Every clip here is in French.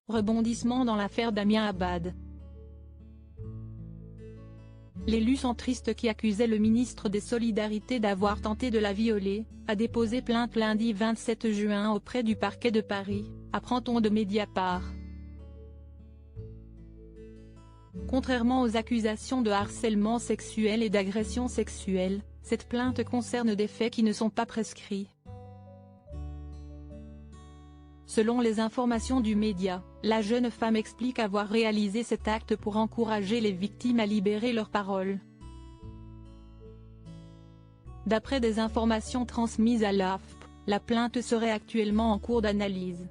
Rebondissement dans l'affaire Damien Abad. L'élu centriste qui accusait le ministre des Solidarités d'avoir tenté de la violer, a déposé plainte lundi 27 juin auprès du parquet de Paris, apprend-on de Mediapart. Contrairement aux accusations de harcèlement sexuel et d'agression sexuelle, cette plainte concerne des faits qui ne sont pas prescrits. Selon les informations du média, la jeune femme explique avoir réalisé cet acte pour encourager les victimes à libérer leurs paroles. D'après des informations transmises à l'AFP, la plainte serait actuellement en cours d'analyse.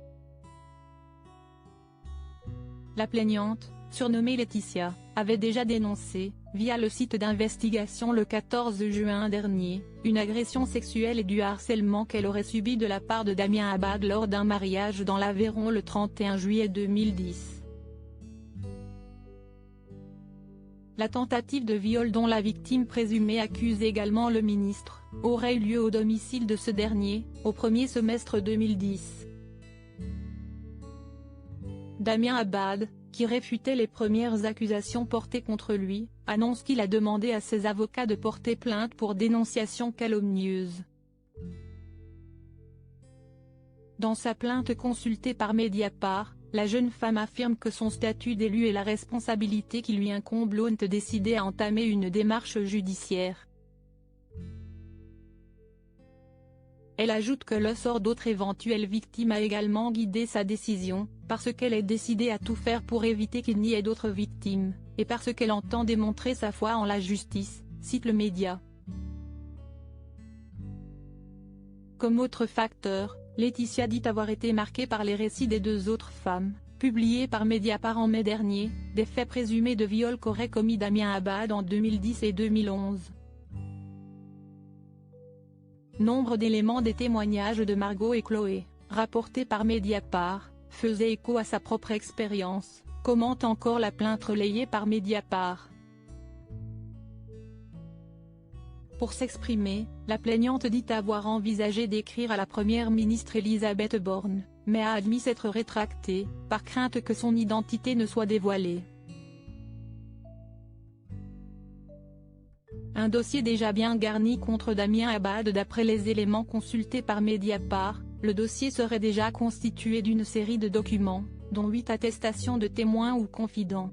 La plaignante, surnommée Laetitia, avait déjà dénoncé, via le site d'investigation le 14 juin dernier, une agression sexuelle et du harcèlement qu'elle aurait subi de la part de Damien Abad lors d'un mariage dans l'Aveyron le 31 juillet 2010. La tentative de viol dont la victime présumée accuse également le ministre, aurait eu lieu au domicile de ce dernier, au premier semestre 2010. Damien Abad, qui réfutait les premières accusations portées contre lui, annonce qu'il a demandé à ses avocats de porter plainte pour dénonciation calomnieuse. Dans sa plainte consultée par Mediapart, la jeune femme affirme que son statut d'élu et la responsabilité qui lui incombe l'ont décidé à entamer une démarche judiciaire. Elle ajoute que le sort d'autres éventuelles victimes a également guidé sa décision, parce qu'elle est décidée à tout faire pour éviter qu'il n'y ait d'autres victimes, et parce qu'elle entend démontrer sa foi en la justice, cite le média. Comme autre facteur, Laetitia dit avoir été marquée par les récits des deux autres femmes, publiés par Mediapart en mai dernier, des faits présumés de viol qu'aurait commis Damien Abad en 2010 et 2011. Nombre d'éléments des témoignages de Margot et Chloé, rapportés par Mediapart, faisaient écho à sa propre expérience, commente encore la plainte relayée par Mediapart. Pour s'exprimer, la plaignante dit avoir envisagé d'écrire à la première ministre Elisabeth Borne, mais a admis s'être rétractée, par crainte que son identité ne soit dévoilée. Un dossier déjà bien garni contre Damien Abad. D'après les éléments consultés par Mediapart, le dossier serait déjà constitué d'une série de documents, dont 8 attestations de témoins ou confidents.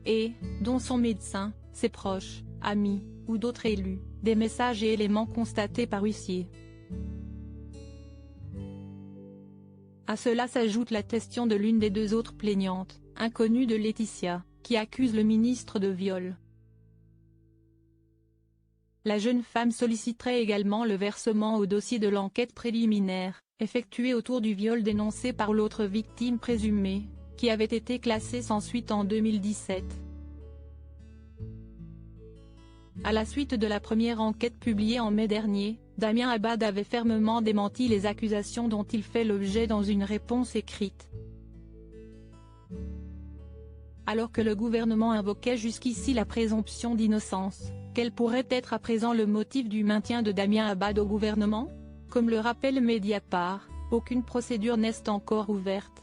Et, dont son médecin, ses proches, amis, ou d'autres élus, des messages et éléments constatés par huissier. À cela s'ajoute la question de l'une des deux autres plaignantes, inconnue de Laetitia, qui accuse le ministre de viol. La jeune femme solliciterait également le versement au dossier de l'enquête préliminaire, effectuée autour du viol dénoncé par l'autre victime présumée, qui avait été classée sans suite en 2017. À la suite de la première enquête publiée en mai dernier, Damien Abad avait fermement démenti les accusations dont il fait l'objet dans une réponse écrite. Alors que le gouvernement invoquait jusqu'ici la présomption d'innocence, quel pourrait être à présent le motif du maintien de Damien Abad au gouvernement? Comme le rappelle Mediapart, aucune procédure n'est encore ouverte.